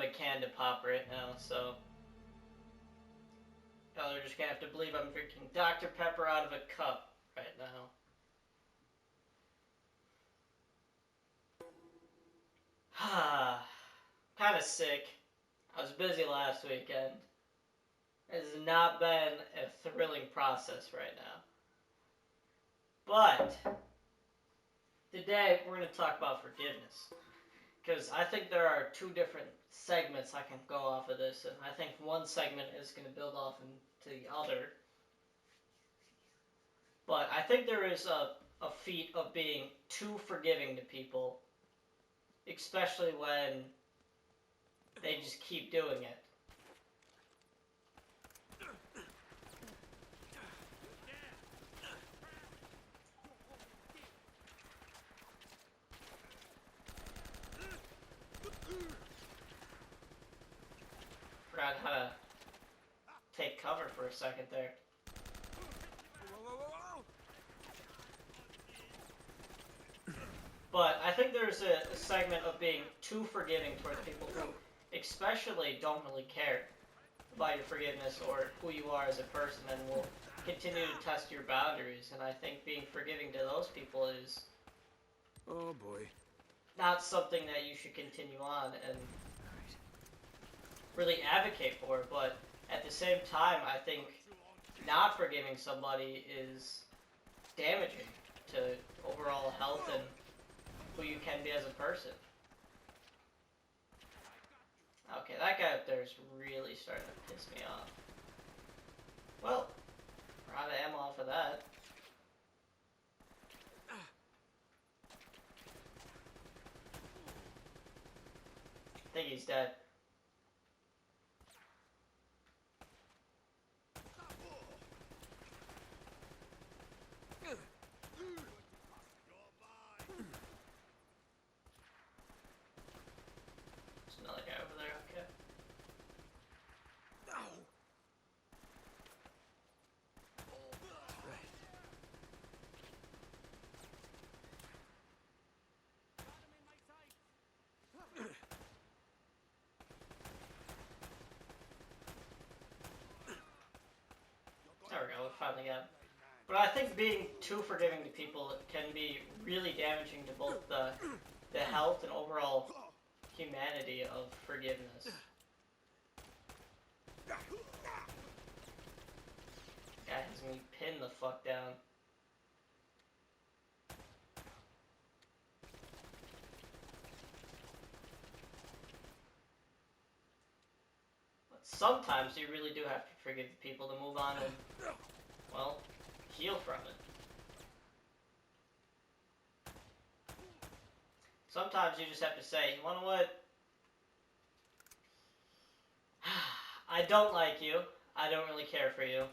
a can to pop right now, so y'all are just gonna have to believe I'm drinking Dr. Pepper out of a cup right now. Kind of sick. I was busy last weekend. It has not been a thrilling process right now. But today we're going to talk about forgiveness. Because I think there are two different segments I can go off of this, and I think one segment is going to build off into the other. But I think there is a feat of being too forgiving to people, especially when they just keep doing it. Forgot how to take cover for a second there. But I think there's a segment of being too forgiving towards people who especially don't really care about your forgiveness or who you are as a person and will continue to test your boundaries. And I think being forgiving to those people is oh boy, not something that you should continue on and really advocate for. But at the same time, I think not forgiving somebody is damaging to overall health and who you can be as a person. Okay, that guy up there is really starting to piss me off. Well, we're out of ammo off of that. I think he's dead. There's another guy over there, okay. There we go, we finally got him. But I think being too forgiving to people can be really damaging to both the health and overall humanity of forgiveness. Guy has me pinned the fuck down. But sometimes you really do have to forgive people to move on and, well, heal from it. Sometimes you just have to say, you wanna what? I don't like you. I don't really care for you.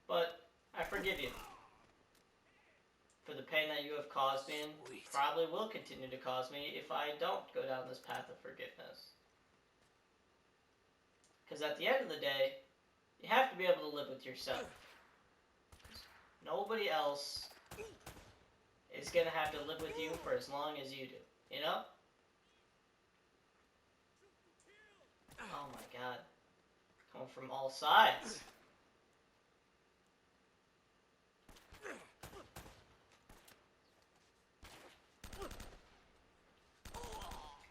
But I forgive you. For the pain that you have caused me and probably will continue to cause me if I don't go down this path of forgiveness. Because at the end of the day, you have to be able to live with yourself. Nobody else is going to have to live with you for as long as you do. You know? Oh my god. Coming from all sides.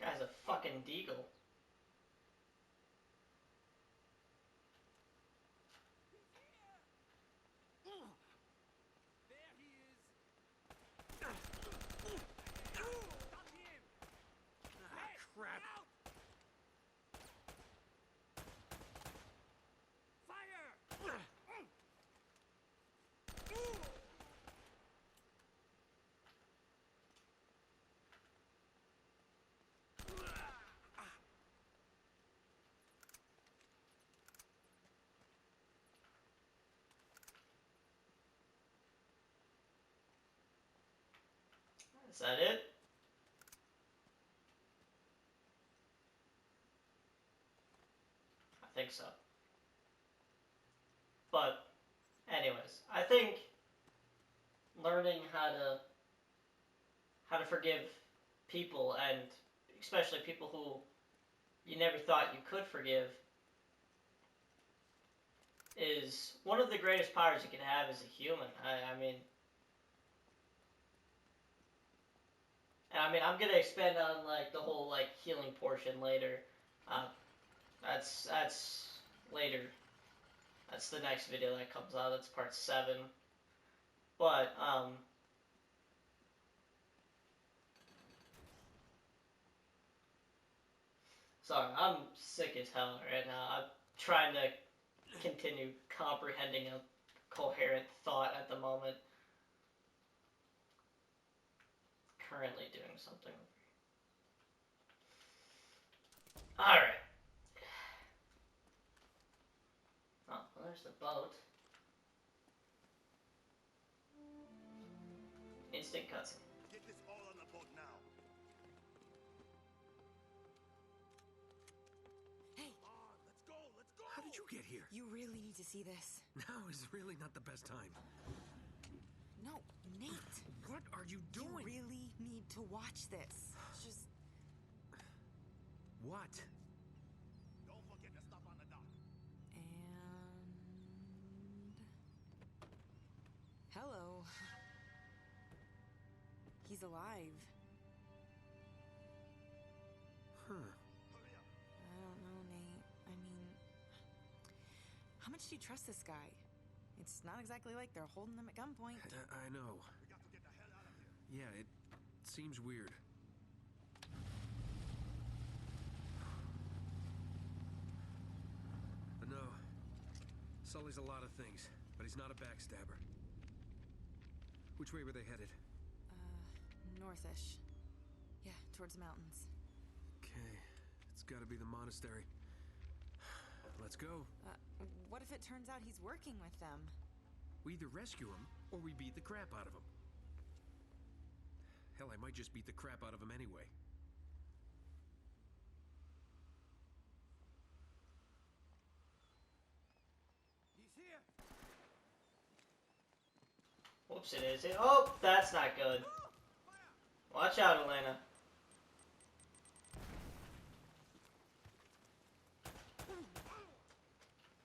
Guy's a fucking deagle. crap. Is that it? I think so. But, anyways, I think learning how to forgive people, and especially people who you never thought you could forgive is one of the greatest powers you can have as a human. I'm gonna expand on like the whole like healing portion later. Uh, that's later. That's the next video that comes out. That's part 7. But sorry, I'm sick as hell right now. I'm trying to continue comprehending a coherent thought at the moment. Currently doing something. Alright. Oh, well, there's the boat. Instant cutscene. Get this all on the boat now. Hey, Let's go, let's go. How did you get here? you really need to see this. Now is really not the best time. No, Nate. What are you You doing? really need to watch this. Just What? Don't forget to stop on the dock. and hello. He's alive. Huh. Hurry up. I don't know, Nate. I mean, how much do you trust this guy? It's not exactly like they're holding him at gunpoint. I know. We got to get the hell out of here. Yeah, it seems weird. But no. Sully's a lot of things, but he's not a backstabber. Which way were they headed? Northish. Yeah, towards the mountains. Okay, it's gotta be the monastery. Let's go. What if it turns out he's working with them? We either rescue him, or we beat the crap out of him. Hell, I might just beat the crap out of him anyway. He's here. Whoops, it is. Oh, that's not good. Watch out, Elena.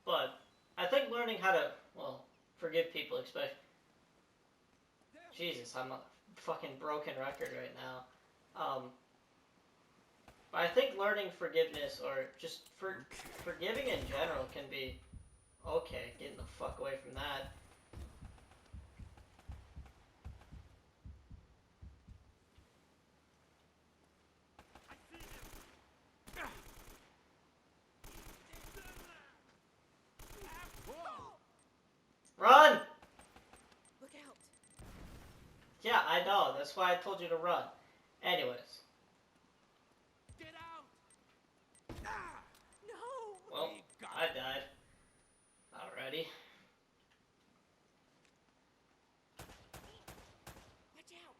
But I think learning how to, well, forgive people, especially. Jesus, I'm a fucking broken record right now. But I think learning forgiveness or just forgiving in general can be okay. Getting the fuck away from that. I see him. Run! Look out! Yeah, I know. That's why I told you to run. Anyways. Get out. No! Well, I died. Alrighty. Watch out!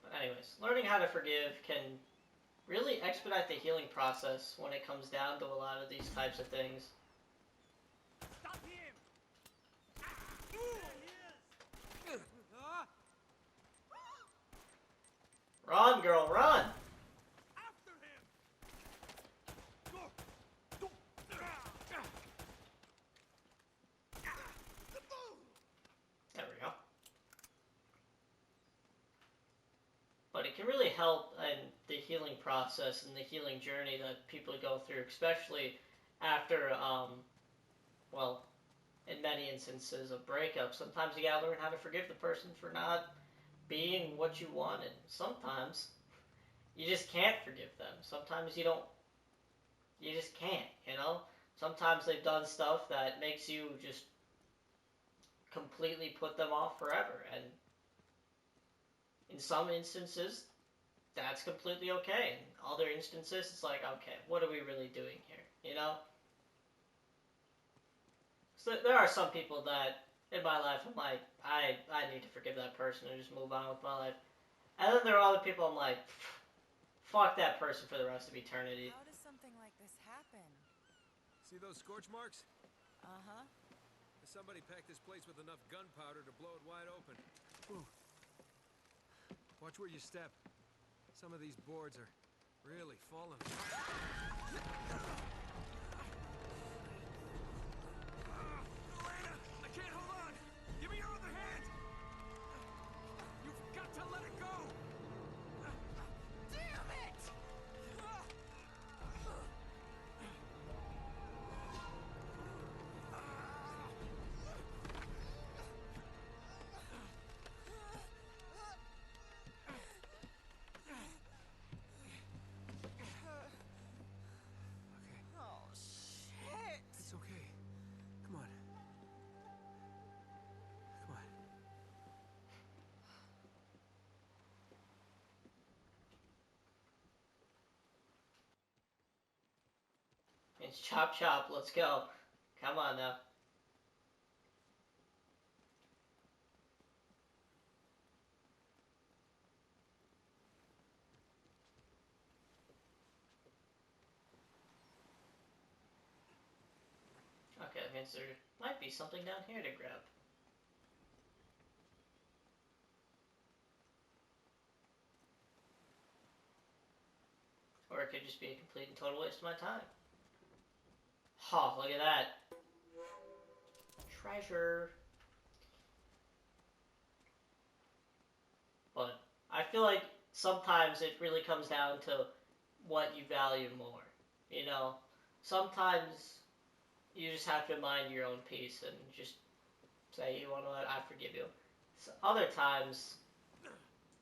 But anyways, learning how to forgive can really expedite the healing process when it comes down to a lot of these types of things. Stop him. There he is. Run, girl, run! After him. There we go. But it can really help in the healing process and the healing journey that people go through, especially after, well, in many instances of breakup. Sometimes you gotta learn how to forgive the person for not being what you wanted. Sometimes you just can't forgive them. Sometimes you don't. You just can't, you know? Sometimes they've done stuff that makes you just completely put them off forever. And in some instances, that's completely okay. In other instances, it's like, okay, what are we really doing here, you know? So there are some people that, in my life, I'm like, I need to forgive that person and just move on with my life. And then there are other people I'm like, fuck that person for the rest of eternity. How does something like this happen? See those scorch marks? Uh-huh. Somebody packed this place with enough gunpowder to blow it wide open. Ooh. Watch where you step. Some of these boards are really falling. Elena! I can't hold on! Give me your other hand! You've got to let it go! Damn it! Okay, Oh, shit! it's okay. Come on. Come on. It's chop chop, let's go. Come on now. Okay, that means there might be something down here to grab. Or it could just be a complete and total waste of my time. Oh, look at that. Treasure. But I feel like sometimes it really comes down to what you value more. You know, sometimes you just have to mind your own peace and just say, you know what, I forgive you. So other times,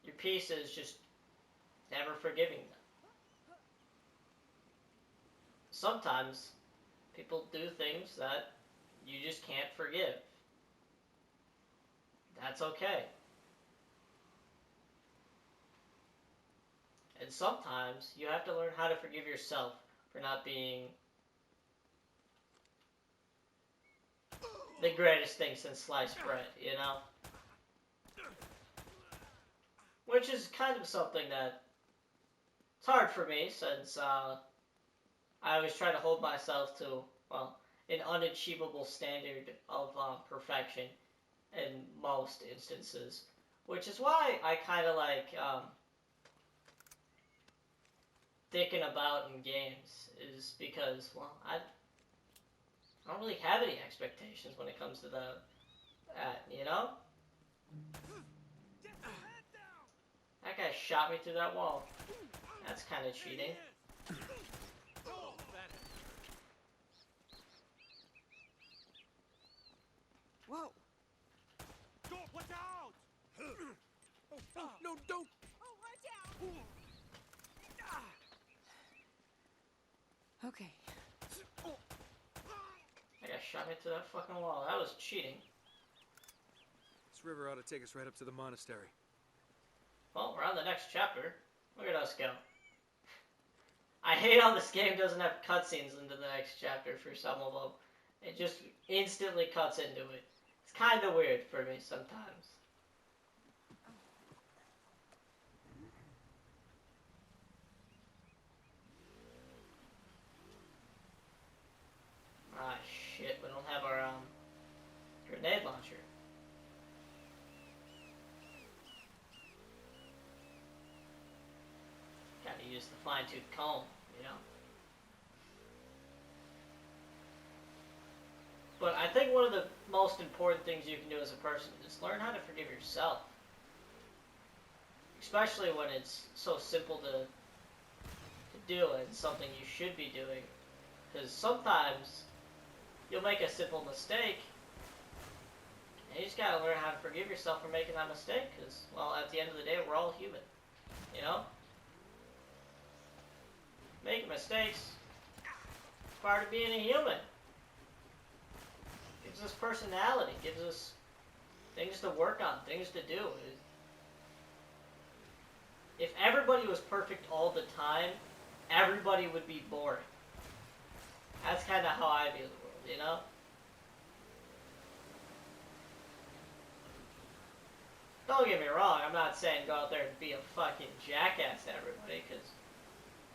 your peace is just never forgiving them. Sometimes people do things that you just can't forgive. That's okay. And sometimes you have to learn how to forgive yourself for not being the greatest thing since sliced bread, you know? Which is kind of something that it's hard for me since I always try to hold myself to, well, an unachievable standard of perfection in most instances. Which is why I kind of like thinking about in games, is because, well, I don't really have any expectations when it comes to that, you know? Get your head down! That guy shot me through that wall. That's kind of cheating. Oh, that. Whoa! Don't watch out! Oh, no, don't! Oh, watch out! Okay. That guy shot me through that fucking wall. That was cheating. This river ought to take us right up to the monastery. Well, we're on the next chapter. Look at us go. I hate how this game doesn't have cutscenes into the next chapter for some of them. It just instantly cuts into it. It's kind of weird for me sometimes. Ah, shit. We don't have our grenade launcher. Gotta use the fine-tooth comb, you know? But I think one of the most important things you can do as a person is learn how to forgive yourself. Especially when it's so simple to do and something you should be doing. Because sometimes you'll make a simple mistake and you just gotta learn how to forgive yourself for making that mistake. Because, well, at the end of the day, we're all human. You know? Making mistakes is part of being a human. Gives us personality, gives us things to work on, things to do. If everybody was perfect all the time, everybody would be boring. That's kind of how I view the world, you know? Don't get me wrong, I'm not saying go out there and be a fucking jackass to everybody, because,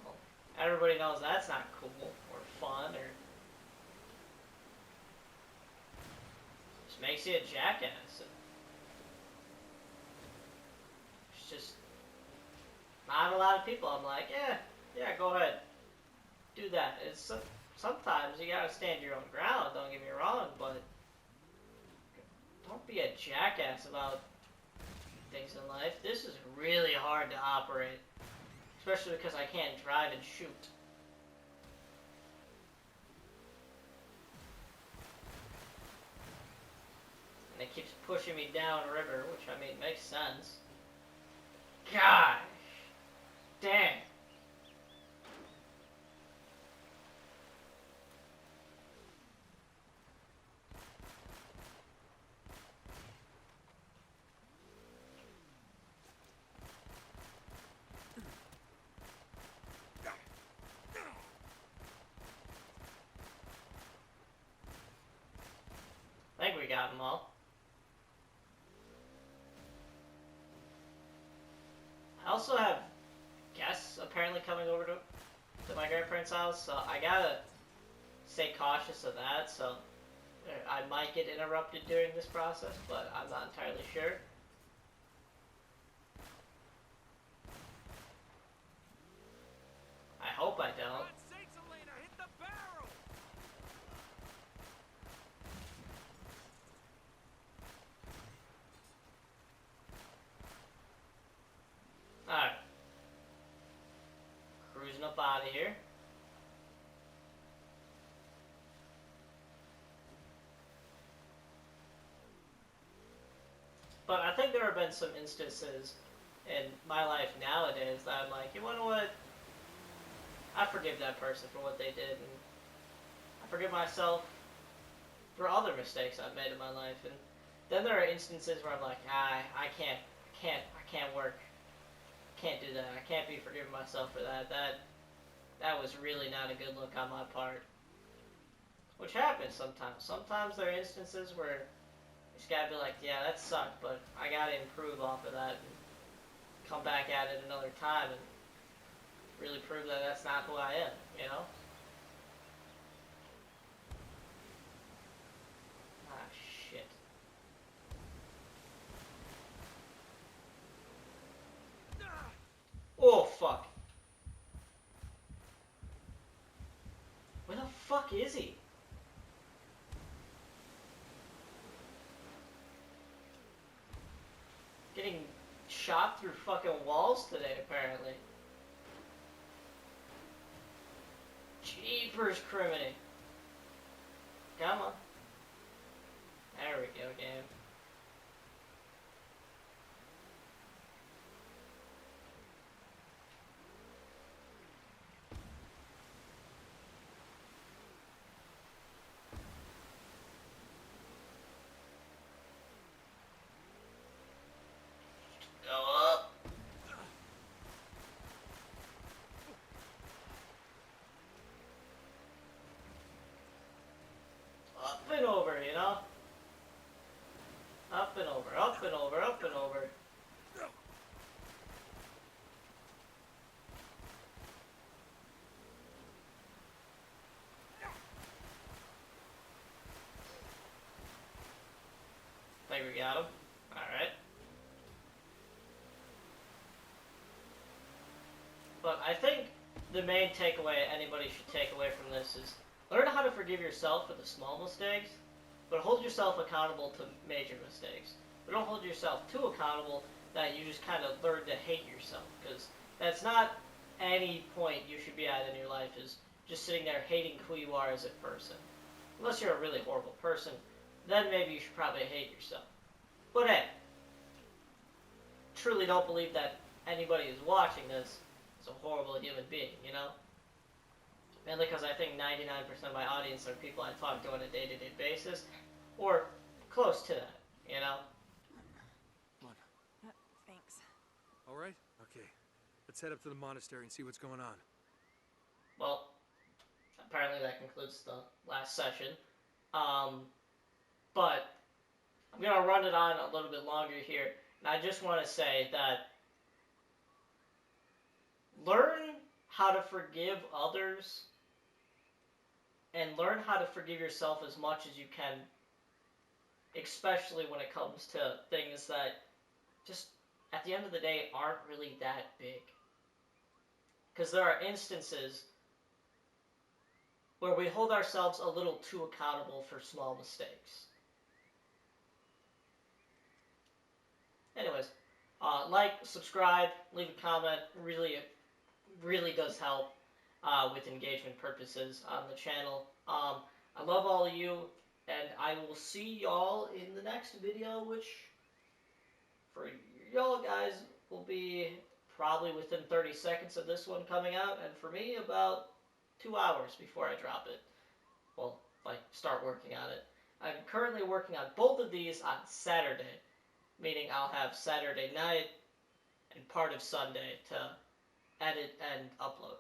well, everybody knows that's not cool or fun or just makes you a jackass. It's just lot of people, I'm like, yeah, go ahead, do that. Sometimes you gotta stand your own ground. Don't get me wrong, but don't be a jackass about things in life. This is really hard to operate, especially because I can't drive and shoot. And it keeps pushing me downriver, which, I mean, makes sense. Gosh. Dang. I think we got them all. I also have guests apparently coming over to my grandparents' house, so I gotta stay cautious of that, so I might get interrupted during this process, but I'm not entirely sure. I hope I don't. God sakes, Elena, hit the barrel! Alright. Cruising up out of here. But I think there have been some instances in my life nowadays that I'm like, you know what? I forgive that person for what they did, and I forgive myself for other mistakes I've made in my life. And then there are instances where I'm like, I can't work, can't do that. I can't be forgiving myself for that. That was really not a good look on my part. Which happens sometimes. Sometimes there are instances where you just gotta be like, yeah, that sucked, but I gotta improve off of that and come back at it another time and really prove that that's not who I am, you know? Ah, shit. Oh, fuck. Where the fuck is he? Getting shot through fucking walls today, apparently. Jeepers criminy. Come on. There we go, game. Go up. Up and over, you know? Up and over, up and over, up and over. Think we got him. Alright. But I think the main takeaway anybody should take away from this is learn how to forgive yourself for the small mistakes, but hold yourself accountable to major mistakes. But don't hold yourself too accountable that you just kind of learn to hate yourself, because that's not any point you should be at in your life, is just sitting there hating who you are as a person. Unless you're a really horrible person, then maybe you should probably hate yourself. But hey, truly don't believe that anybody who's watching this is a horrible human being, you know? Mainly because I think 99% of my audience are people I talk to on a day-to-day basis, or close to that, you know? Come on. Thanks. All right? Okay. Let's head up to the monastery and see what's going on. Well, apparently that concludes the last session. But I'm going to run it on a little bit longer here, and I just want to say that learn how to forgive others and learn how to forgive yourself as much as you can, especially when it comes to things that just, at the end of the day, aren't really that big. Because there are instances where we hold ourselves a little too accountable for small mistakes. Anyways, like, subscribe, leave a comment. Really does help with engagement purposes on the channel. I love all of you, and I will see y'all in the next video, which for y'all guys will be probably within 30 seconds of this one coming out, and for me about 2 hours before I drop it. Well, like, start working on it. I'm currently working on both of these on Saturday, meaning I'll have Saturday night and part of Sunday to edit and upload.